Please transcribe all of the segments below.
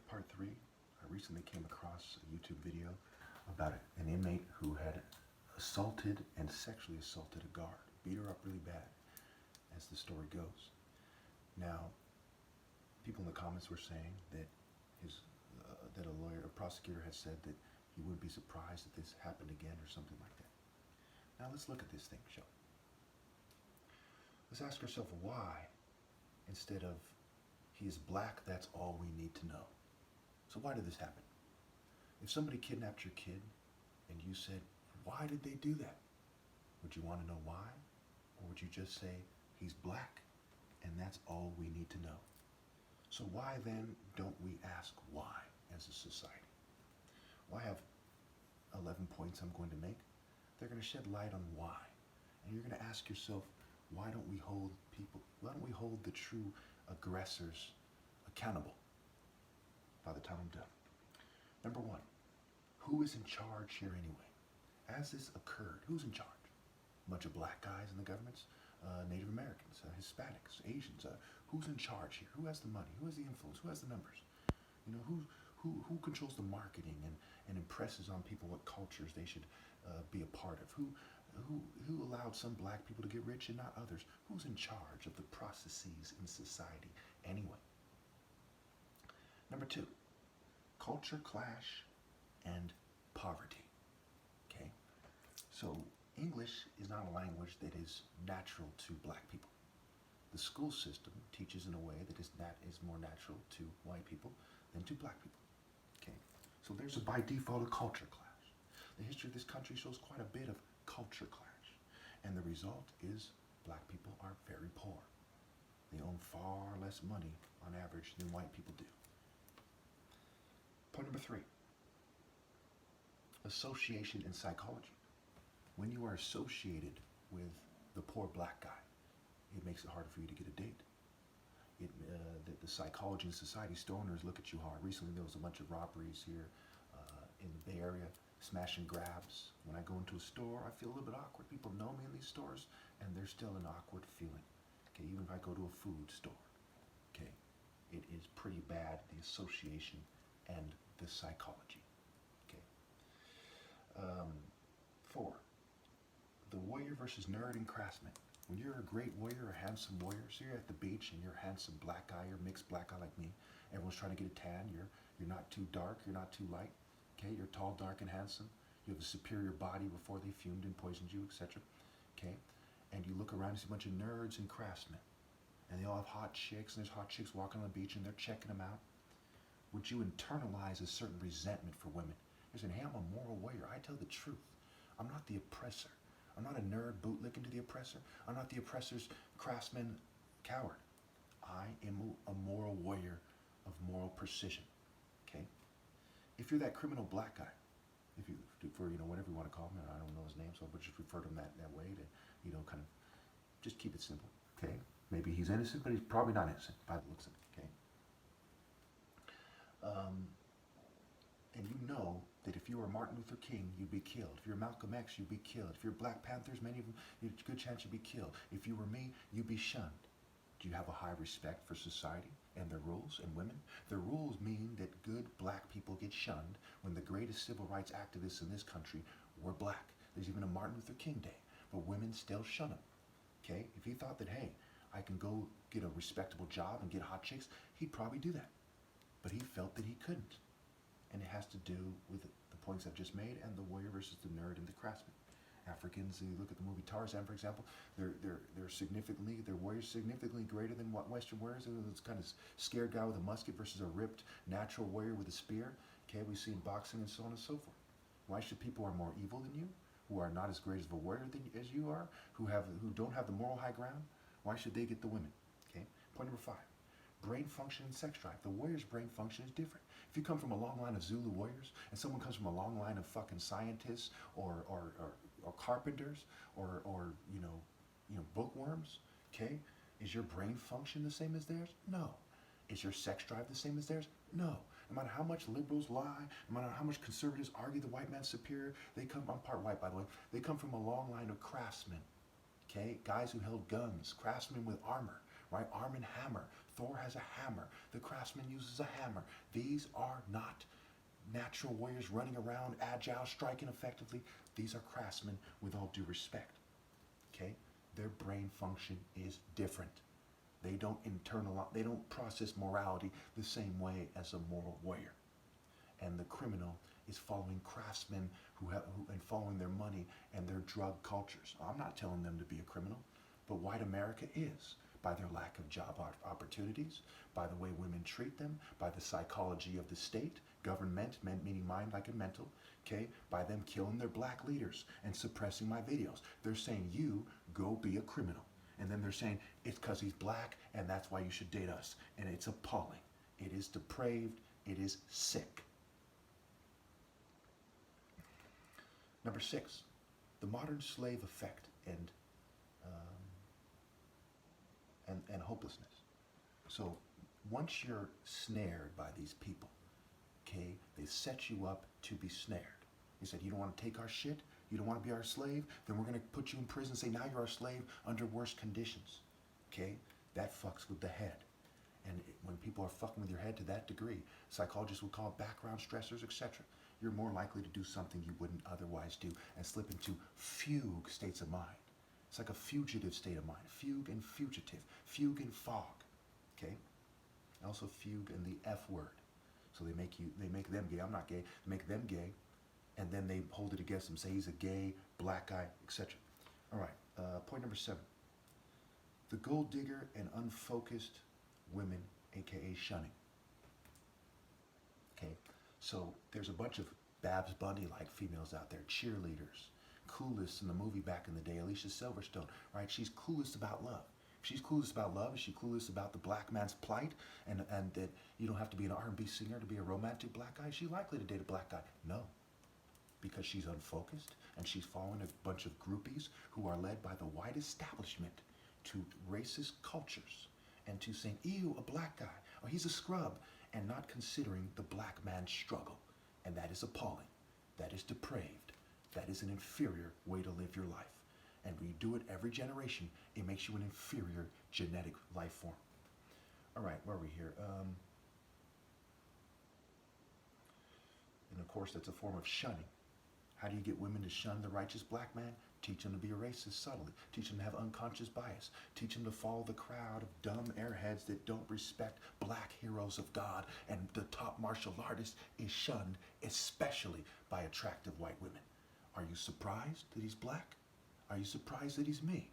Part 3. I recently came across a YouTube video about an inmate who had assaulted and sexually assaulted a guard, beat her up really bad, as the story goes. Now, people in the comments were saying that that a prosecutor had said that he wouldn't be surprised if this happened again or something like that. Now let's look at this thing, shall we? Let's ask ourselves why, instead of he is black, that's all we need to know. So why did this happen? If somebody kidnapped your kid and you said, why did they do that? Would you want to know why? Or would you just say, he's black and that's all we need to know? So why then don't we ask why as a society? Well, I have 11 points I'm going to make. They're going to shed light on why. And you're going to ask yourself, why don't we hold the true aggressors accountable by the time I'm done? Number one, who is in charge here anyway? As this occurred, who's in charge? A bunch of black guys in the governments, Native Americans, Hispanics, Asians. Who's in charge here? Who has the money? Who has the influence? Who has the numbers? You know, who controls the marketing and impresses on people what cultures they should be a part of? Who allowed some black people to get rich and not others? Who's in charge of the processes in society anyway? Number two, culture clash and poverty. Okay, so English is not a language that is natural to black people. The school system teaches in a way that is more natural to white people than to black people. Okay, so there's by default a culture clash. The history of this country shows quite a bit of culture clash, and the result is black people are very poor. They own far less money on average than white people do. Point number three, association in psychology. When you are associated with the poor black guy, it makes it harder for you to get a date. The psychology in society, stoners look at you hard. Recently there was a bunch of robberies here in the Bay Area, smash and grabs. When I go into a store, I feel a little bit awkward. People know me in these stores, and there's still an awkward feeling. Okay, even if I go to a food store, okay, it is pretty bad, the association and the psychology. Okay. Four, the warrior versus nerd and craftsman. When you're a great warrior, a handsome warrior, so you're at the beach and you're a handsome black guy, you're a mixed black guy like me, everyone's trying to get a tan, you're not too dark, you're not too light, okay, you're tall, dark, and handsome, you have a superior body before they fumed and poisoned you, etc., okay, and you look around and see a bunch of nerds and craftsmen, and they all have hot chicks, and there's hot chicks walking on the beach and they're checking them out. Would you internalize a certain resentment for women? You're saying, hey, I'm a moral warrior, I tell the truth, I'm not the oppressor. I'm not a nerd bootlicking to the oppressor. I'm not the oppressor's craftsman coward. I am a moral warrior of moral precision. Okay? If you're that criminal black guy, for whatever you want to call him, I don't know his name, so I'll just refer to him that way to kind of just keep it simple. Okay? Maybe he's innocent, but he's probably not innocent by the looks of it. Okay? And you know that if you were Martin Luther King, you'd be killed. If you're Malcolm X, you'd be killed. If you're Black Panthers, many of them, there's a good chance you'd be killed. If you were me, you'd be shunned. Do you have a high respect for society and their rules and women? Their rules mean that good black people get shunned when the greatest civil rights activists in this country were black. There's even a Martin Luther King Day, but women still shun him. Okay? If he thought that, hey, I can go get a respectable job and get hot chicks, he'd probably do that. But he felt that he couldn't. And it has to do with the points I've just made and the warrior versus the nerd and the craftsman. Africans, you look at the movie Tarzan, for example, their warriors significantly greater than what Western warriors. It's kind of scared guy with a musket versus a ripped natural warrior with a spear. Okay, we see in boxing and so on and so forth. Why should people who are more evil than you, who are not as great of a warrior as you are, who don't have the moral high ground, why should they get the women? Okay, point number five. Brain function and sex drive. The warrior's brain function is different. If you come from a long line of Zulu warriors and someone comes from a long line of fucking scientists or carpenters or bookworms, okay, is your brain function the same as theirs? No. Is your sex drive the same as theirs? No. No matter how much liberals lie, no matter how much conservatives argue the white man's superior, I'm part white, by the way, they come from a long line of craftsmen, okay, guys who held guns, craftsmen with armor, right, arm and hammer, Thor has a hammer. The craftsman uses a hammer. These are not natural warriors running around, agile, striking effectively. These are craftsmen with all due respect. Okay? Their brain function is different. They don't they don't process morality the same way as a moral warrior. And the criminal is following craftsmen and following their money and their drug cultures. I'm not telling them to be a criminal, but white America is, by their lack of job opportunities, by the way women treat them, by the psychology of the state, government, meaning mind like a mental, okay, by them killing their black leaders and suppressing my videos. They're saying, you go be a criminal. And then they're saying, it's because he's black and that's why you should date us. And it's appalling. It is depraved. It is sick. Number 6, the modern slave effect and hopelessness. So once you're snared by these people, okay, they set you up to be snared. They said, you don't want to take our shit? You don't want to be our slave? Then we're going to put you in prison and say, now you're our slave under worse conditions. Okay? That fucks with the head. And when people are fucking with your head to that degree, psychologists would call it background stressors, etc. You're more likely to do something you wouldn't otherwise do and slip into fugue states of mind. It's like a fugitive state of mind. Fugue and fugitive. Fugue and fog. Okay? Also fugue and the F word. So they make them gay. I'm not gay. They make them gay. And then they hold it against him, say he's a gay, black guy, etc. All right, point number 7. The gold digger and unfocused women, aka shunning. Okay, so there's a bunch of Babs Bundy-like females out there, cheerleaders, coolest in the movie back in the day, Alicia Silverstone, right? She's coolest about love. If she's clueless about love, is she clueless about the black man's plight and that you don't have to be an R&B singer to be a romantic black guy? Is she likely to date a black guy? No. Because she's unfocused and she's following a bunch of groupies who are led by the white establishment to racist cultures and to saying, ew, a black guy, or he's a scrub, and not considering the black man's struggle. And that is appalling. That is depraved. That is an inferior way to live your life. And when you do it every generation, it makes you an inferior genetic life form. All right, where are we here? And of course, that's a form of shunning. How do you get women to shun the righteous black man? Teach them to be a racist subtly. Teach them to have unconscious bias. Teach them to follow the crowd of dumb airheads that don't respect black heroes of God. And the top martial artist is shunned, especially by attractive white women. Are you surprised that he's black? Are you surprised that he's me?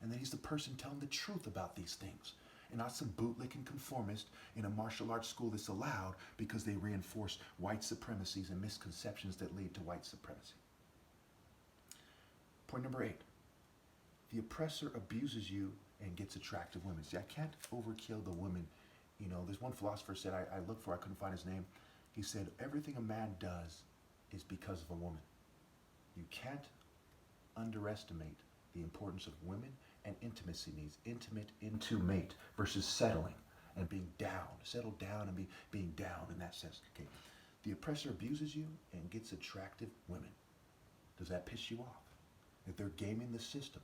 And that he's the person telling the truth about these things? And not some bootlicking conformist in a martial arts school that's allowed because they reinforce white supremacies and misconceptions that lead to white supremacy. Point number 8. The oppressor abuses you and gets attractive women. See, I can't overkill the women. You know, there's one philosopher said, I looked for, I couldn't find his name. He said, everything a man does is because of a woman. You can't underestimate the importance of women and intimacy needs. Intimate versus settling and being down. Settle down and being down in that sense. Okay. The oppressor abuses you and gets attractive women. Does that piss you off? That they're gaming the system.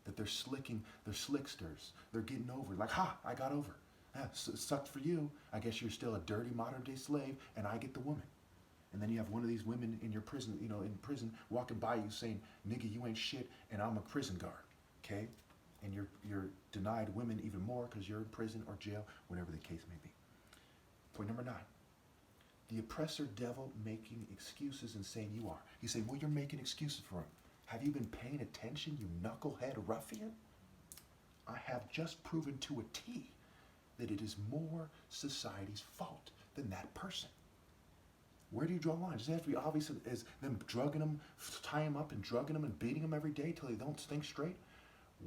That they're slicksters. They're getting over. Like, ha, I got over. Ah, it sucked for you. I guess you're still a dirty modern day slave and I get the woman. And then you have one of these women in your prison, in prison, walking by you saying, nigga, you ain't shit, and I'm a prison guard, okay? And you're denied women even more because you're in prison or jail, whatever the case may be. Point number 9. The oppressor devil making excuses and saying you are. He's saying, well, you're making excuses for him. Have you been paying attention, you knucklehead ruffian? I have just proven to a T that it is more society's fault than that person. Where do you draw the line? Does it have to be obvious as them drugging them, tying them up and drugging them and beating them every day till they don't think straight?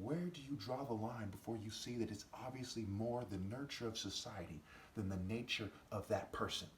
Where do you draw the line before you see that it's obviously more the nurture of society than the nature of that person?